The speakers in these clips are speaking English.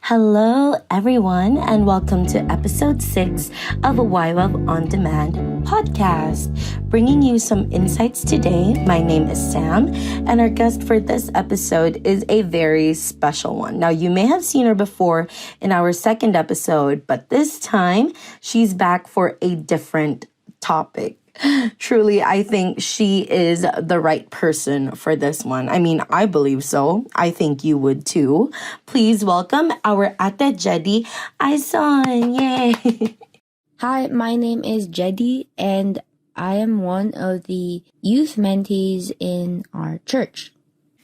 Hello, everyone, and welcome to episode 6 of a YWAV On Demand podcast. Bringing you some insights today. My name is Sam, and our guest for this episode is a very special one. Now, you may have seen her before in our second episode, but this time she's back for a different topic. Truly, I think she is the right person for this one. I mean, I believe so. I think you would too. Please welcome our Ate Jehdi Aizon. Yay! Hi, my name is Jehdi, and I am one of the youth mentees in our church.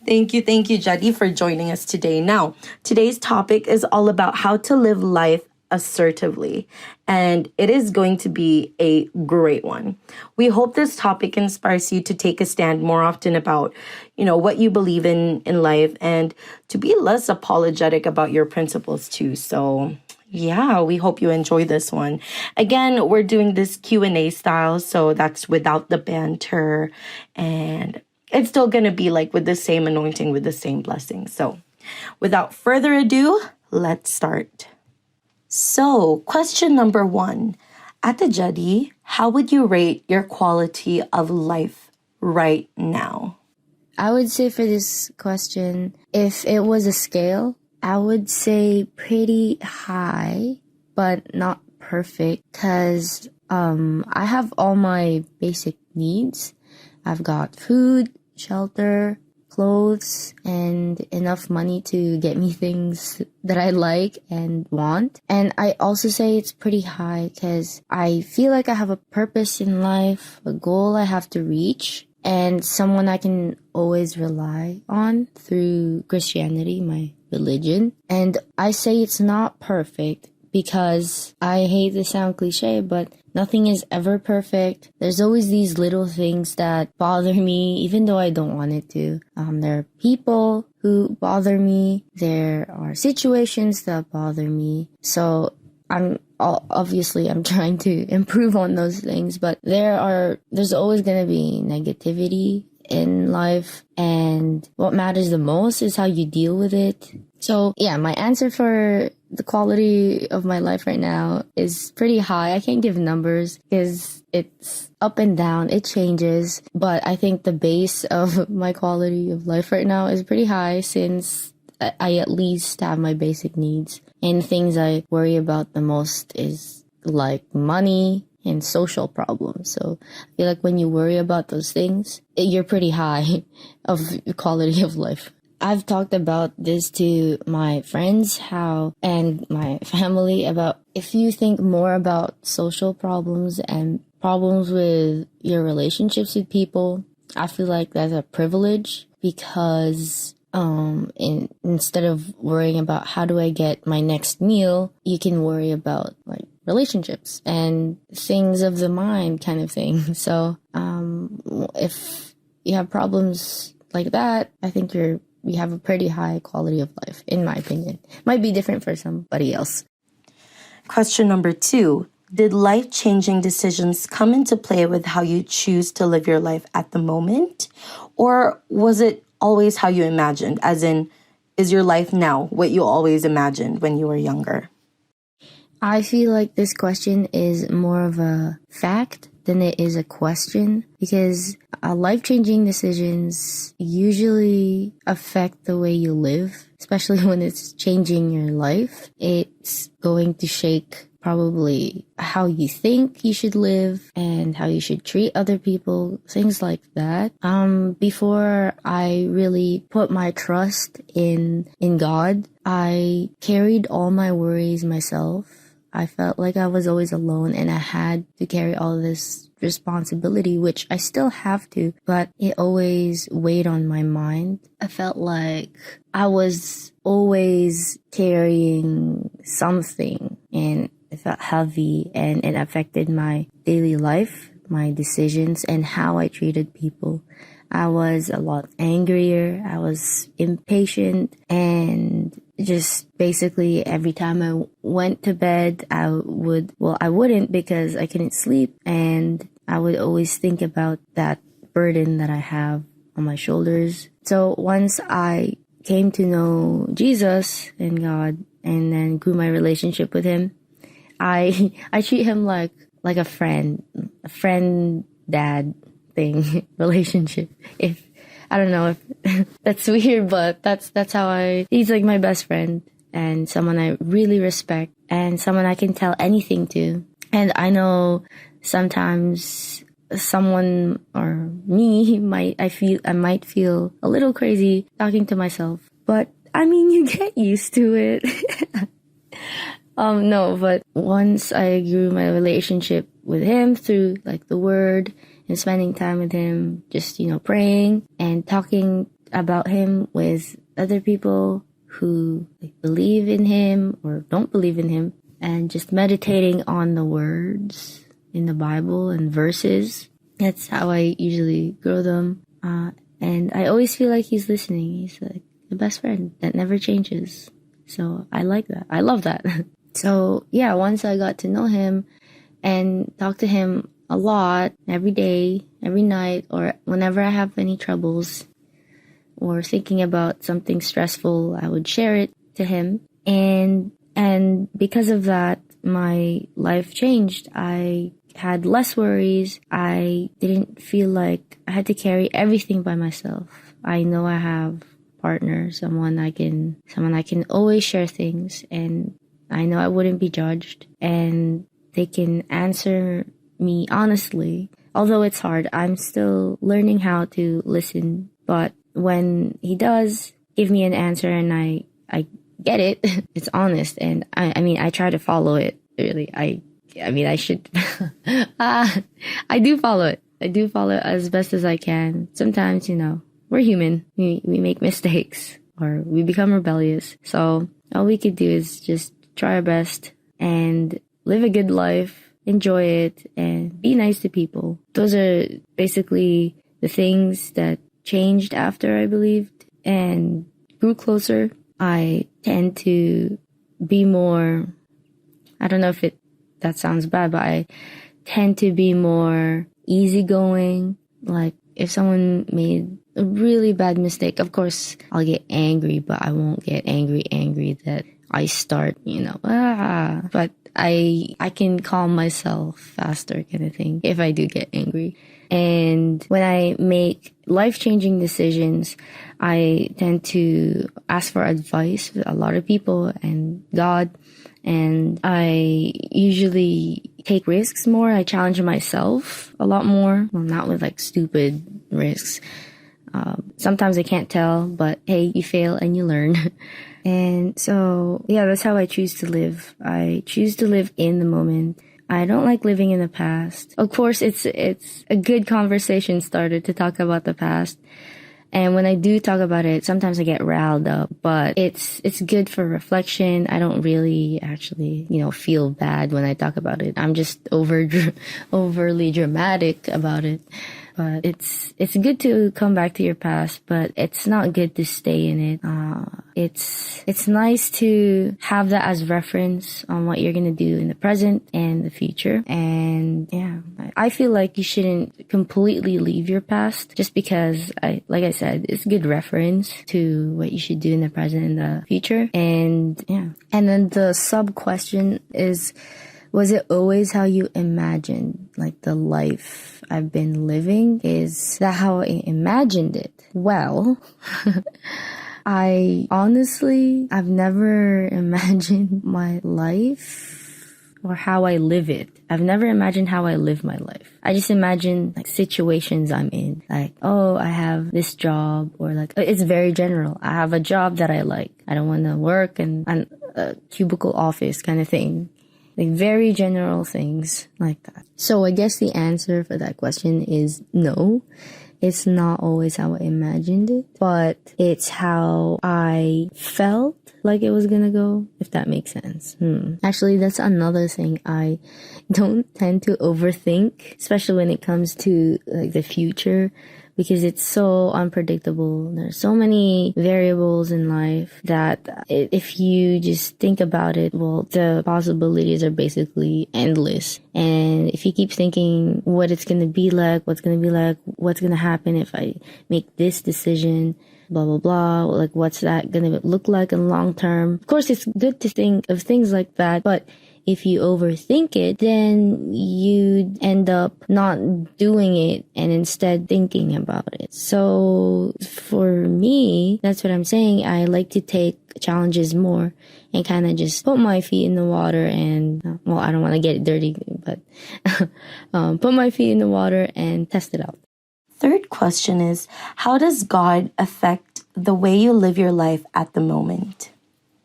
Thank you, Jehdi, for joining us today. Now, today's topic is all about how to live life assertively, and it is going to be a great one. We hope this topic inspires you to take a stand more often about, what you believe in life and to be less apologetic about your principles too. So yeah, we hope you enjoy this one. Again, we're doing this Q&A style, so that's without the banter, and it's still going to be like with the same anointing, with the same blessing. So without further ado, let's start. So, question number 1. Ate Jehdi, how would you rate your quality of life right now? I would say for this question, if it was a scale, I would say pretty high, but not perfect, because I have all my basic needs. I've got food, shelter, clothes, and enough money to get me things that I like and want. And I also say it's pretty high because I feel like I have a purpose in life, a goal I have to reach, and someone I can always rely on through Christianity, my religion. And I say it's not perfect because I hate to sound cliche, but nothing is ever perfect. There's always these little things that bother me, even though I don't want it to. There are people who bother me. There are situations that bother me. So I'm trying to improve on those things, but there's always going to be negativity in life, and what matters the most is how you deal with it. So yeah, my answer for the quality of my life right now is pretty high. I can't give numbers because it's up and down. It changes. But I think the base of my quality of life right now is pretty high since I at least have my basic needs. And things I worry about the most is like money and social problems. So I feel like when you worry about those things, you're pretty high of quality of life. I've talked about this to my friends and my family about if you think more about social problems and problems with your relationships with people, I feel like that's a privilege because instead of worrying about how do I get my next meal, you can worry about like relationships and things of the mind kind of thing. So if you have problems like that, I think you have a pretty high quality of life, in my opinion. Might be different for somebody else. Question number 2. Did life-changing decisions come into play with how you choose to live your life at the moment? Or was it always how you imagined? As in, is your life now what you always imagined when you were younger? I feel like this question is more of a fact than it is a question, because life-changing decisions usually affect the way you live, especially when it's changing your life. It's going to shake probably how you think you should live and how you should treat other people, things like that. Before I really put my trust in God, I carried all my worries myself. I felt like I was always alone and I had to carry all this responsibility, which I still have to, but it always weighed on my mind. I felt like I was always carrying something and it felt heavy, and it affected my daily life, my decisions, and how I treated people. I was a lot angrier, I was impatient, and just basically every time I went to bed, I wouldn't because I couldn't sleep, and I would always think about that burden that I have on my shoulders. So once I came to know Jesus and God and then grew my relationship with him. I treat him like a friend dad thing relationship. If I don't know if that's weird, but that's how he's like my best friend and someone I really respect and someone I can tell anything to. And I know sometimes someone or me I might feel a little crazy talking to myself, but I mean, you get used to it. No, but once I grew my relationship with him through like the word and spending time with him, just, praying and talking about him with other people who believe in him or don't believe in him, and just meditating on the words in the Bible and verses. That's how I usually grow them. And I always feel like he's listening. He's like the best friend that never changes. So I like that. I love that. So yeah, once I got to know him and talk to him a lot, every day, every night, or whenever I have any troubles or thinking about something stressful, I would share it to him. And because of that, my life changed. I had less worries. I didn't feel like I had to carry everything by myself. I know I have a partner, someone I can always share things, and I know I wouldn't be judged, and they can answer me honestly. Although it's hard, I'm still learning how to listen. But when he does give me an answer and I get it, it's honest, and I try to follow it. Really, I should. I do follow it. I do follow it as best as I can. Sometimes, we're human. We make mistakes or we become rebellious. So all we could do is just try our best and live a good life, enjoy it, and be nice to people. Those are basically the things that changed after I believed and grew closer. I tend to be more, I don't know if that sounds bad, but I tend to be more easygoing. Like if someone made a really bad mistake, of course I'll get angry, but I won't get angry that I start, but I can calm myself faster kind of thing if I do get angry. And when I make life-changing decisions, I tend to ask for advice with a lot of people and God. And I usually take risks more. I challenge myself a lot more. Well, not with like stupid risks. Sometimes I can't tell, but hey, you fail and you learn. And so, yeah, that's how I choose to live. I choose to live in the moment. I don't like living in the past. Of course, it's a good conversation starter to talk about the past. And when I do talk about it, sometimes I get riled up, but it's good for reflection. I don't really actually, feel bad when I talk about it. I'm just overly dramatic about it. But it's good to come back to your past, but it's not good to stay in it. It's nice to have that as reference on what you're gonna do in the present and the future. And yeah, I feel like you shouldn't completely leave your past just because like I said, it's good reference to what you should do in the present and the future. And yeah. And then the sub question is, was it always how you imagined, like the life I've been living? Is that how I imagined it? Well, I've never imagined my life or how I live it. I've never imagined how I live my life. I just imagine like situations I'm in. Like, oh, I have this job, or like, it's very general. I have a job that I like. I don't want to work in a cubicle office kind of thing. Like very general things like that. So I guess the answer for that question is no. It's not always how I imagined it, but it's how I felt like it was gonna go, if that makes sense. Actually, that's another thing. I don't tend to overthink, especially when it comes to like the future, because it's so unpredictable. There's so many variables in life that if you just think about it, well, the possibilities are basically endless. And if you keep thinking what it's going to be like, what's going to happen if I make this decision, blah, blah, blah. Like, what's that going to look like in long term? Of course, it's good to think of things like that, but if you overthink it, then you end up not doing it and instead thinking about it. So for me, that's what I'm saying. I like to take challenges more and kind of just put my feet in the water and, well, I don't want to get it dirty, but put my feet in the water and test it out. Third question is, how does God affect the way you live your life at the moment?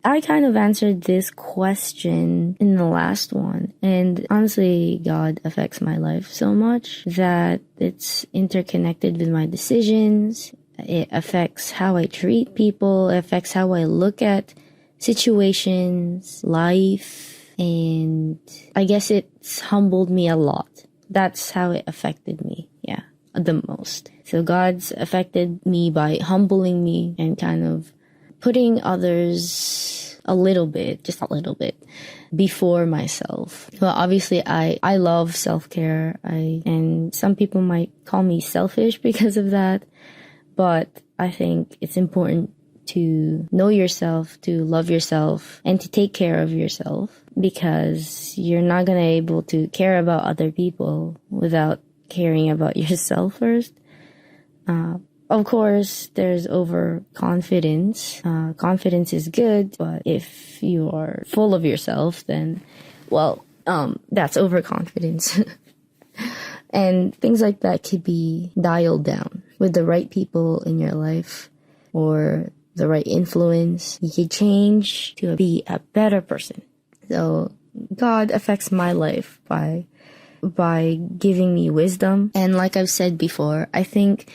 I kind of answered this question in the last one. And honestly, God affects my life so much that it's interconnected with my decisions. It affects how I treat people. It affects how I look at situations, life. And I guess it's humbled me a lot. That's how it affected me. Yeah, the most. So God's affected me by humbling me and kind of putting others a little bit, just a little bit, before myself. Well, obviously, I love self-care. And some people might call me selfish because of that. But I think it's important to know yourself, to love yourself, and to take care of yourself, because you're not going to be able to care about other people without caring about yourself first. Of course, there's overconfidence. Confidence is good, but if you are full of yourself, then, well, that's overconfidence. And things like that could be dialed down with the right people in your life or the right influence. You could change to be a better person. So God affects my life by giving me wisdom. And like I've said before, I think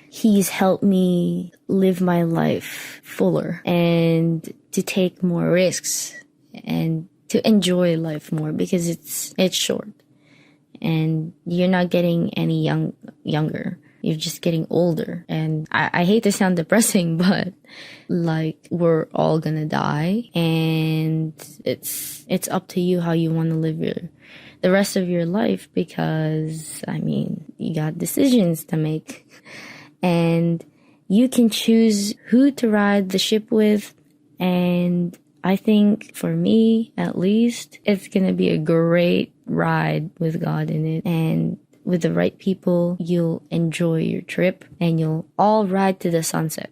He's helped me live my life fuller and to take more risks and to enjoy life more, because it's short and you're not getting any younger. You're just getting older. And I hate to sound depressing, but like, we're all gonna die, and it's up to you how you want to live the rest of your life, because I mean, you got decisions to make. And you can choose who to ride the ship with. And I think for me, at least, it's going to be a great ride with God in it. And with the right people, you'll enjoy your trip and you'll all ride to the sunset.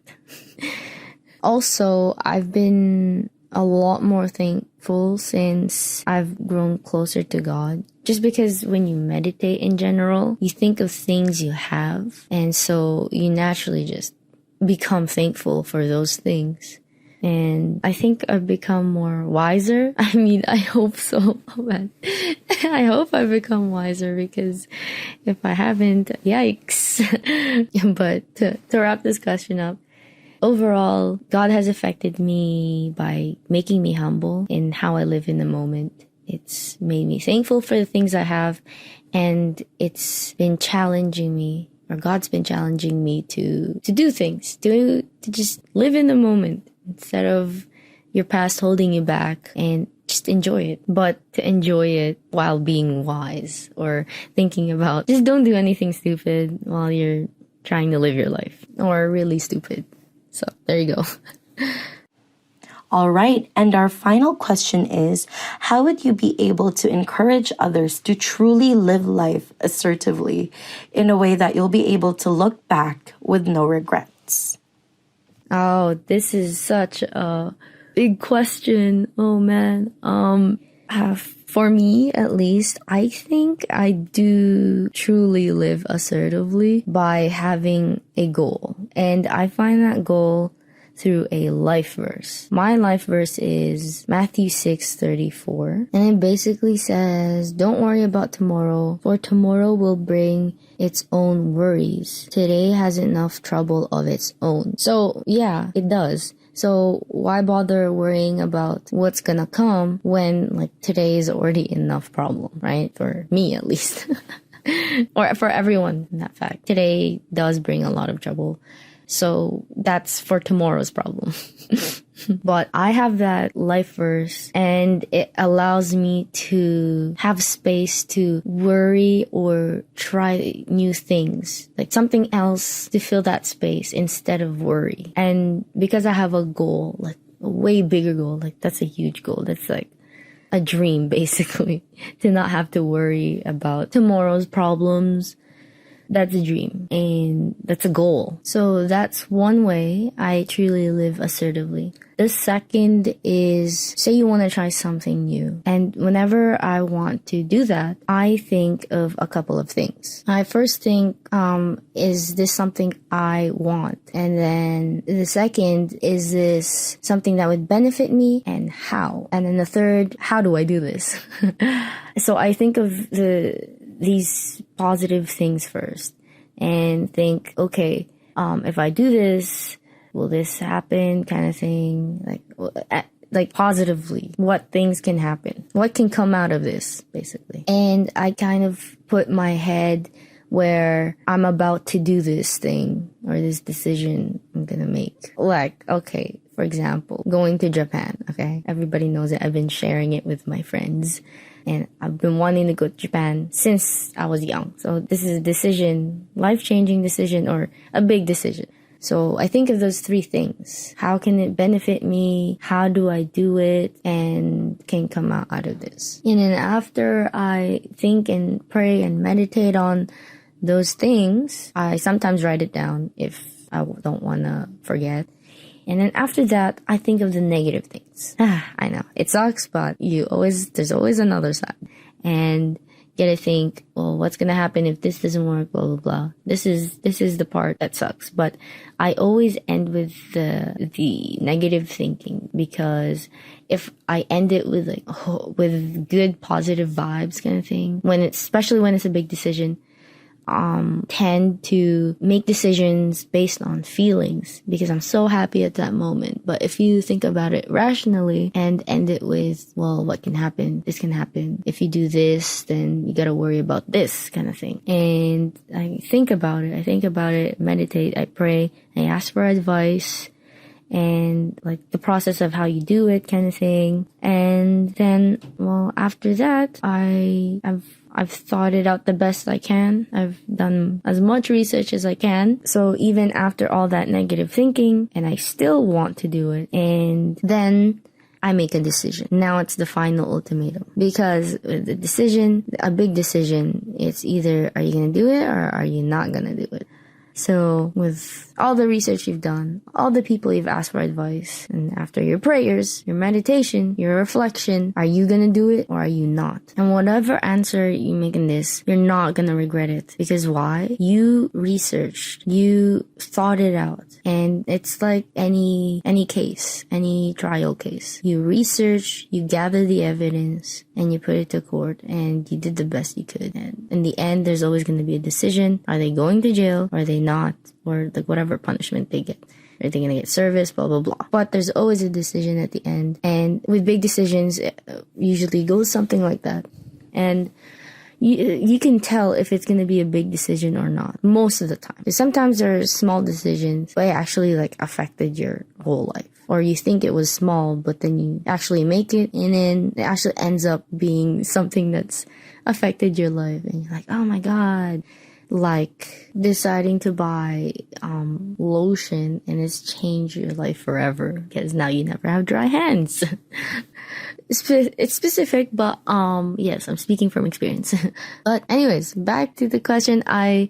Also, I've been a lot more thankful since I've grown closer to God. Just because when you meditate in general, you think of things you have. And so you naturally just become thankful for those things. And I think I've become more wiser. I mean, I hope so. Man. I hope I've become wiser, because if I haven't, yikes. But to wrap this question up, overall, God has affected me by making me humble in how I live in the moment. It's made me thankful for the things I have, and it's been challenging me, or God's been challenging me to do things, to just live in the moment instead of your past holding you back, and just enjoy it. But to enjoy it while being wise, or thinking about, just don't do anything stupid while you're trying to live your life, or really stupid. So there you go. All right. And our final question is, how would you be able to encourage others to truly live life assertively in a way that you'll be able to look back with no regrets? Oh, this is such a big question. Oh, man. For me, at least, I think I do truly live assertively by having a goal. And I find that goal through a life verse. My life verse is Matthew 6:34. And it basically says, "Don't worry about tomorrow, for tomorrow will bring its own worries. Today has enough trouble of its own." So yeah, it does. So why bother worrying about what's gonna come when, like, today is already enough problem, right? For me, at least. Or for everyone, in that fact. Today does bring a lot of trouble. So that's for tomorrow's problem. But I have that life verse, and it allows me to have space to worry or try new things, like something else to fill that space instead of worry. And because I have a goal, like a way bigger goal, like that's a huge goal. That's like a dream, basically, to not have to worry about tomorrow's problems. That's a dream and that's a goal. So that's one way I truly live assertively. The second is, say you want to try something new. And whenever I want to do that, I think of a couple of things. I first think, is this something I want? And then the second, is this something that would benefit me, and how? And then the third, how do I do this? So I think of these positive things first and think, okay, if I do this, will this happen, kind of thing, like positively, what things can happen, what can come out of this, basically. And I kind of put my head where I'm about to do this thing or this decision I'm gonna make. Like, okay, for example, going to Japan, okay? Everybody knows it. I've been sharing it with my friends. And I've been wanting to go to Japan since I was young. So this is a decision, life-changing decision, or a big decision. So I think of those three things. How can it benefit me? How do I do it? And can come out of this. And then after I think and pray and meditate on those things, I sometimes write it down if I don't want to forget. And then after that, I think of the negative things. I know, it sucks, but there's always another side. And get to think, well, what's going to happen if this doesn't work, blah, blah, blah. This is the part that sucks. But I always end with the negative thinking, because if I end it with with good positive vibes kind of thing, especially when it's a big decision, tend to make decisions based on feelings because I'm so happy at that moment. But if you think about it rationally and end it with, well, what can happen? This can happen. If you do this, then you gotta worry about this kind of thing. And I think about it, meditate, I pray, I ask for advice, and like the process of how you do it kind of thing. And then, well, after that, I've thought it out the best I can. I've done as much research as I can. So even after all that negative thinking, and I still want to do it, and then I make a decision. Now it's the final ultimatum. Because the decision, a big decision, it's either are you going to do it or are you not going to do it? So with all the research you've done, all the people you've asked for advice, and after your prayers, your meditation, your reflection, are you gonna do it or are you not? And whatever answer you make in this, you're not gonna regret it. Because why? You researched, you thought it out. And it's like any case, any trial case. You research, you gather the evidence, and you put it to court, and you did the best you could. And in the end, there's always going to be a decision. Are they going to jail? Or are they not? Or like whatever punishment they get. Are they going to get service? Blah, blah, blah. But there's always a decision at the end. And with big decisions, it usually goes something like that. And you can tell if it's going to be a big decision or not most of the time. Sometimes there are small decisions, but it actually like affected your whole life. Or you think it was small, but then you actually make it, and then it actually ends up being something that's affected your life. And you're like, oh my God. Like deciding to buy lotion, and it's changed your life forever because now you never have dry hands. It's specific, but yes, I'm speaking from experience. But anyways, back to the question. I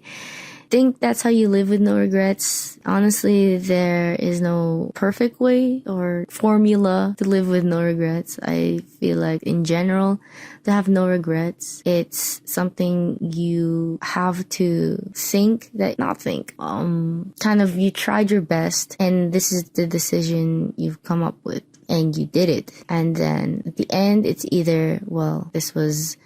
think that's how you live with no regrets. Honestly, there is no perfect way or formula to live with no regrets. I feel like in general, to have no regrets, it's something you have to kind of you tried your best, and this is the decision you've come up with, and you did it. And then at the end, it's either, well, this was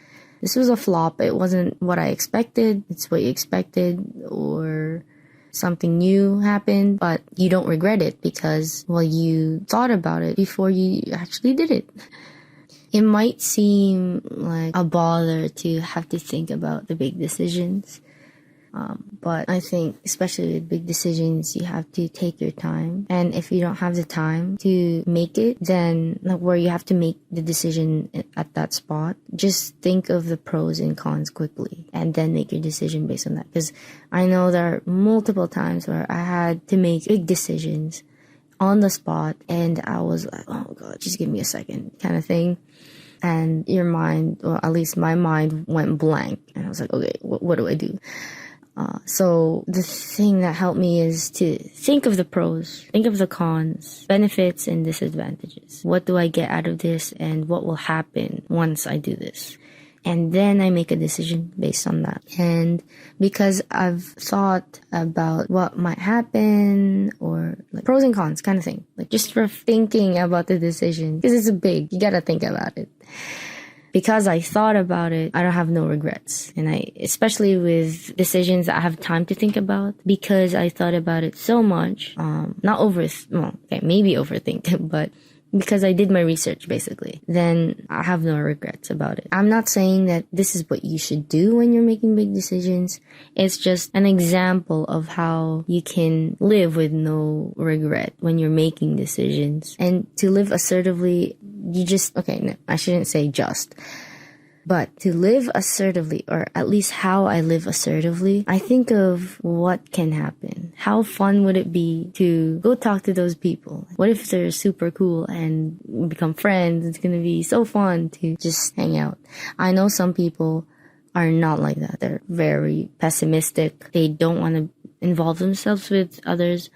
a flop. It wasn't what I expected. It's what you expected, or something new happened, but you don't regret it because, well, you thought about it before you actually did it. It might seem like a bother to have to think about the big decisions, But I think, especially with big decisions, you have to take your time. And if you don't have the time to make it, then like where you have to make the decision at that spot, just think of the pros and cons quickly and then make your decision based on that. Because I know there are multiple times where I had to make big decisions on the spot and I was like, oh God, just give me a second kind of thing. And your mind, or at least my mind, went blank. And I was like, okay, what do I do? So the thing that helped me is to think of the pros, think of the cons, benefits and disadvantages. What do I get out of this and what will happen once I do this? And then I make a decision based on that. And because I've thought about what might happen or like pros and cons kind of thing, like just for thinking about the decision, because it's big, you gotta think about it. Because I thought about it, I don't have no regrets. And especially with decisions that I have time to think about, because I thought about it so much, maybe overthink, but because I did my research basically, then I have no regrets about it. I'm not saying that this is what you should do when you're making big decisions. It's just an example of how you can live with no regret when you're making decisions. And to live assertively, I shouldn't say just. But to live assertively, or at least how I live assertively, I think of what can happen. How fun would it be to go talk to those people? What if they're super cool and we become friends? It's going to be so fun to just hang out. I know some people are not like that. They're very pessimistic. They don't want to involve themselves with others.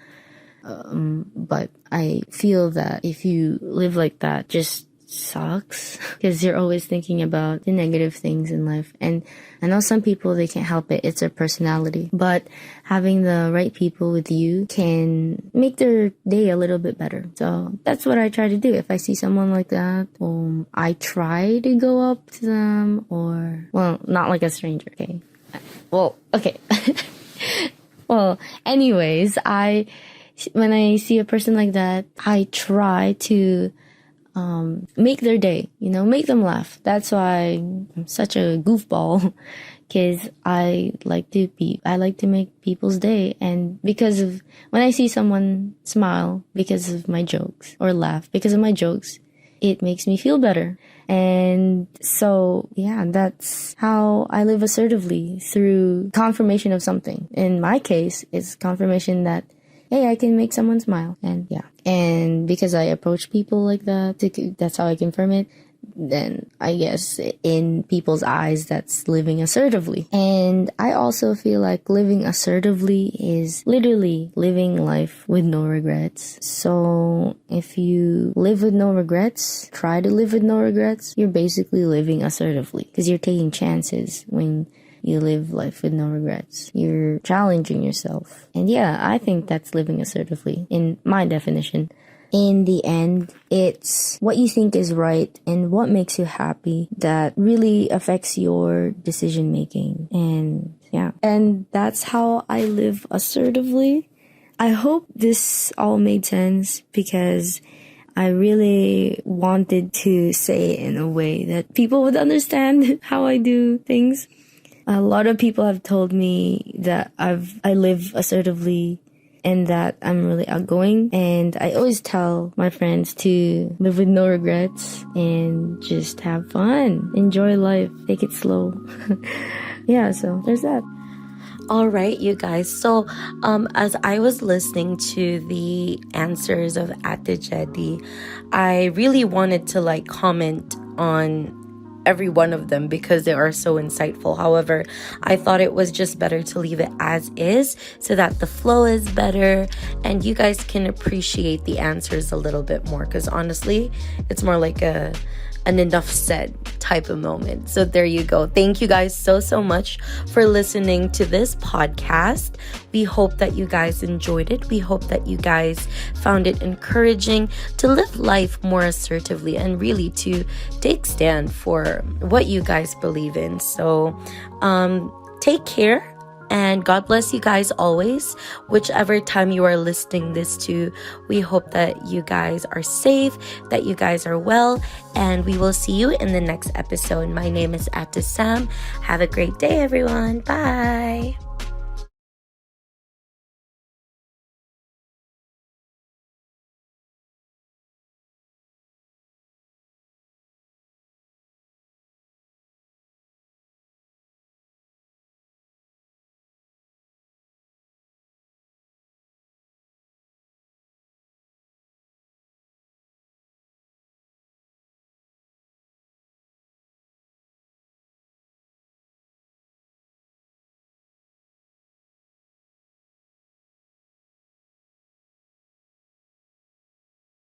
But I feel that if you live like that, just sucks because you're always thinking about the negative things in life. And I know some people, they can't help it. It's their personality. But having the right people with you can make their day a little bit better. So that's what I try to do. If I see someone like that, I try to go up to them not like a stranger. Okay. Okay. Anyways, when I see a person like that, I try to make their day, make them laugh. That's why I'm such a goofball, because I like to make people's day. And when I see someone smile because of my jokes or laugh because of my jokes, it makes me feel better. And so, yeah, that's how I live assertively, through confirmation of something. In my case, it's confirmation that, hey, I can make someone smile. And yeah. And because I approach people like that, that's how I confirm it. Then I guess in people's eyes, that's living assertively. And I also feel like living assertively is literally living life with no regrets. So if you live with no regrets, try to live with no regrets, you're basically living assertively, because you're taking chances when you live life with no regrets. You're challenging yourself. And yeah, I think that's living assertively in my definition. In the end, it's what you think is right and what makes you happy that really affects your decision making. And yeah, and that's how I live assertively. I hope this all made sense, because I really wanted to say it in a way that people would understand how I do things. A lot of people have told me that I live assertively and that I'm really outgoing. And I always tell my friends to live with no regrets and just have fun. Enjoy life. Take it slow. Yeah, so there's that. All right, you guys. So, as I was listening to the answers of Ate Jehdi, I really wanted to comment on every one of them because they are so insightful. However, I thought it was just better to leave it as is so that the flow is better and you guys can appreciate the answers a little bit more, because honestly, it's more like an enough said type of moment. So there you go. Thank you guys so much for listening to this podcast. We hope that you guys enjoyed it. We hope that you guys found it encouraging to live life more assertively and really to take stand for what you guys believe in. So take care. And God bless you guys always, whichever time you are listening this to. We hope that you guys are safe, that you guys are well, and we will see you in the next episode. My name is Ate Sam. Have a great day, everyone. Bye.